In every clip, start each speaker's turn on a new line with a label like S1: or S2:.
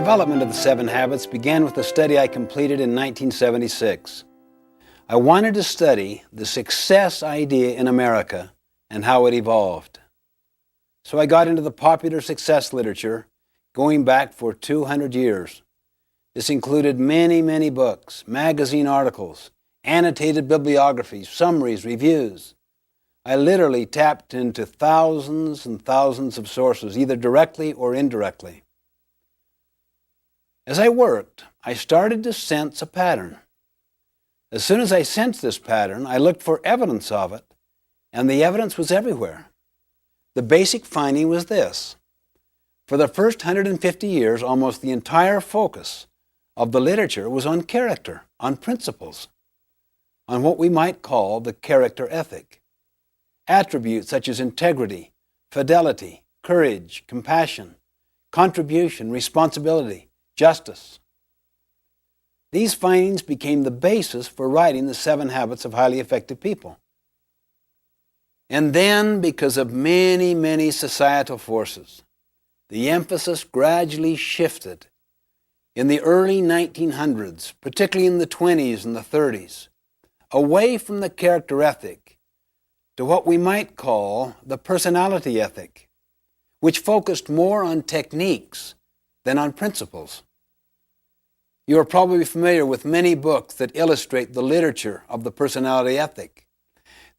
S1: development of the 7 Habits began with a study I completed in 1976. I wanted to study the success idea in America and how it evolved. So I got into the popular success literature going back for 200 years. This included many books, magazine articles, annotated bibliographies, summaries, reviews. I literally tapped into thousands and thousands of sources, either directly or indirectly. As I worked, I started to sense a pattern. As soon as I sensed this pattern, I looked for evidence of it, and the evidence was everywhere. The basic finding was this. For the first 150 years, almost the entire focus of the literature was on character, on principles, on what we might call the character ethic. Attributes such as integrity, fidelity, courage, compassion, contribution, responsibility, justice. These findings became the basis for writing the 7 Habits of Highly Effective People. And then, because of many societal forces, the emphasis gradually shifted in the early 1900s, particularly in the 20s and the 30s, away from the character ethic to what we might call the personality ethic, which focused more on techniques than on principles. You are probably familiar with many books that illustrate the literature of the personality ethic.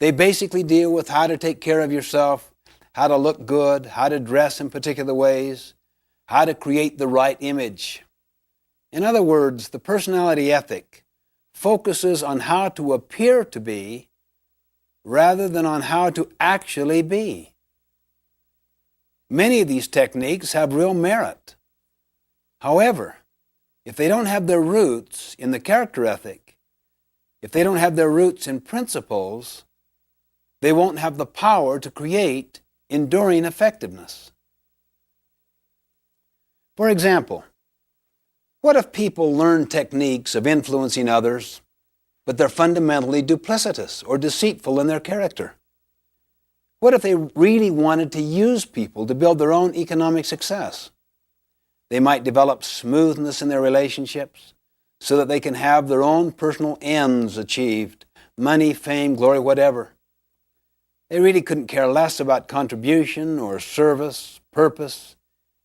S1: They basically deal with how to take care of yourself, how to look good, how to dress in particular ways, how to create the right image. In other words, the personality ethic focuses on how to appear to be rather than on how to actually be. Many of these techniques have real merit. However, if they don't have their roots in the character ethic, if they don't have their roots in principles, they won't have the power to create enduring effectiveness. For example, what if people learn techniques of influencing others, but they're fundamentally duplicitous or deceitful in their character? What if they really wanted to use people to build their own economic success? They might develop smoothness in their relationships so that they can have their own personal ends achieved, money, fame, glory, whatever. They really couldn't care less about contribution or service, purpose,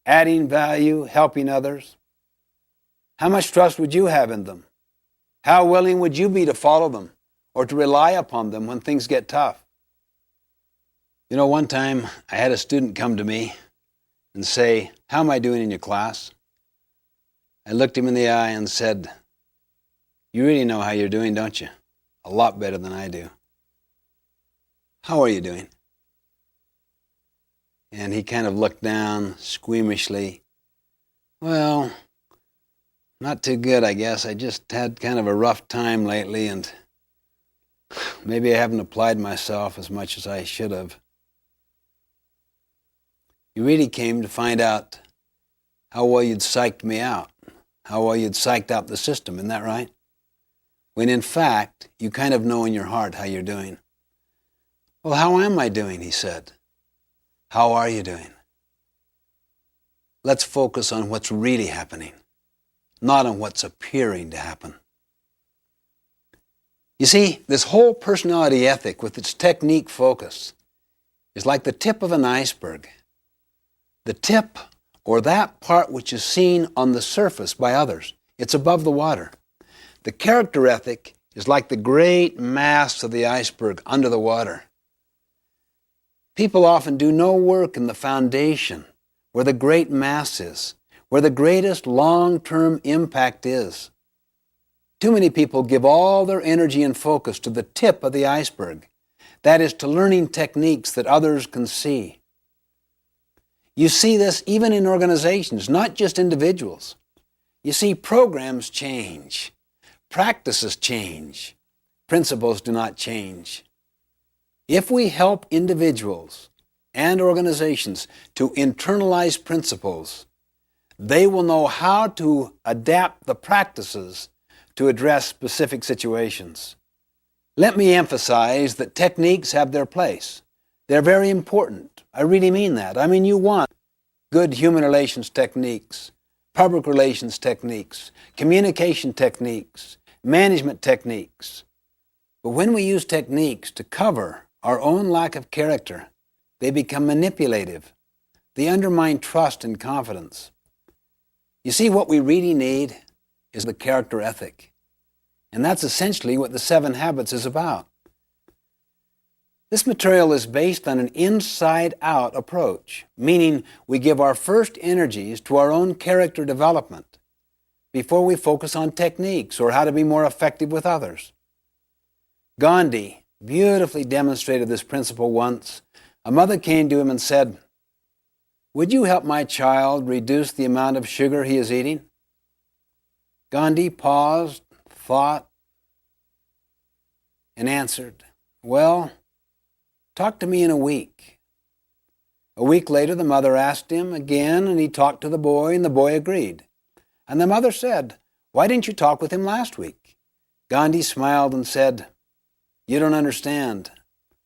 S1: adding value, helping others. How much trust would you have in them? How willing would you be to follow them or to rely upon them when things get tough? You know, one time I had a student come to me and say, "How am I doing in your class?" I looked him in the eye and said, "You really know how you're doing, don't you? A lot better than I do. How are you doing?" And he kind of looked down squeamishly. "Well, not too good, I guess. I just had kind of a rough time lately, and maybe I haven't applied myself as much as I should have." You really came to find out how well you'd psyched me out, how well you'd psyched out the system, isn't that right? When in fact, you kind of know in your heart how you're doing. "Well, how am I doing?" he said. "How are you doing?" Let's focus on what's really happening, not on what's appearing to happen. You see, this whole personality ethic with its technique focus is like the tip of an iceberg. The tip, or that part which is seen on the surface by others, it's above the water. The character ethic is like the great mass of the iceberg under the water. People often do no work in the foundation where the great mass is, where the greatest long-term impact is. Too many people give all their energy and focus to the tip of the iceberg, that is, to learning techniques that others can see. You see this even in organizations, not just individuals. You see, programs change, practices change, principles do not change. If we help individuals and organizations to internalize principles, they will know how to adapt the practices to address specific situations. Let me emphasize that techniques have their place. They're very important. I really mean that. I mean, you want good human relations techniques, public relations techniques, communication techniques, management techniques. But when we use techniques to cover our own lack of character, they become manipulative. They undermine trust and confidence. You see, what we really need is the character ethic. And that's essentially what the 7 Habits is about. This material is based on an inside-out approach, meaning we give our first energies to our own character development before we focus on techniques or how to be more effective with others. Gandhi beautifully demonstrated this principle once. A mother came to him and said, "Would you help my child reduce the amount of sugar he is eating?" Gandhi paused, thought, and answered, "Well, talk to me in a week." A week later, the mother asked him again, and he talked to the boy, and the boy agreed. And the mother said, "Why didn't you talk with him last week?" Gandhi smiled and said, "You don't understand.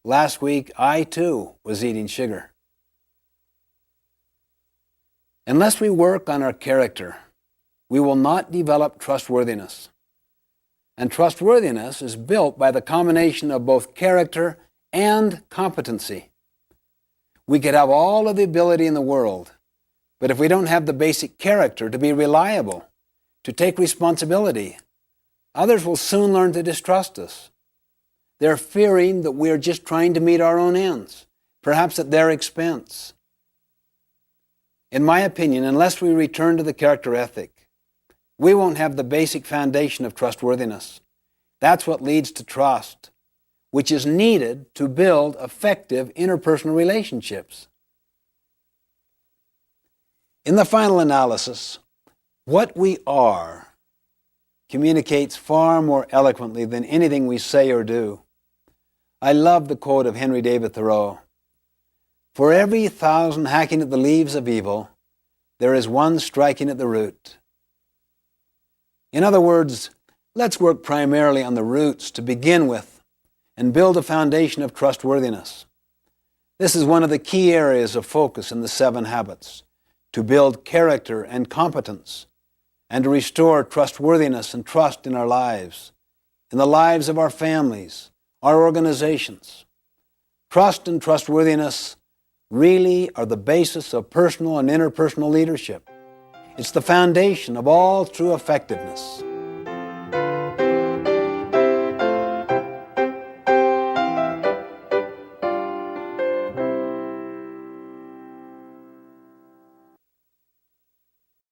S1: Last week, I too was eating sugar." Unless we work on our character, we will not develop trustworthiness. And trustworthiness is built by the combination of both character and competency. We could have all of the ability in the world, but if we don't have the basic character to be reliable, to take responsibility, others will soon learn to distrust us. They're fearing that we are just trying to meet our own ends, perhaps at their expense. In my opinion, unless we return to the character ethic, we won't have the basic foundation of trustworthiness. That's what leads to trust, which is needed to build effective interpersonal relationships. In the final analysis, what we are communicates far more eloquently than anything we say or do. I love the quote of Henry David Thoreau. "For every 1,000 hacking at the leaves of evil, there is one striking at the root." In other words, let's work primarily on the roots to begin with and build a foundation of trustworthiness. This is one of the key areas of focus in the 7 Habits, to build character and competence, and to restore trustworthiness and trust in our lives, in the lives of our families, our organizations. Trust and trustworthiness really are the basis of personal and interpersonal leadership. It's the foundation of all true effectiveness.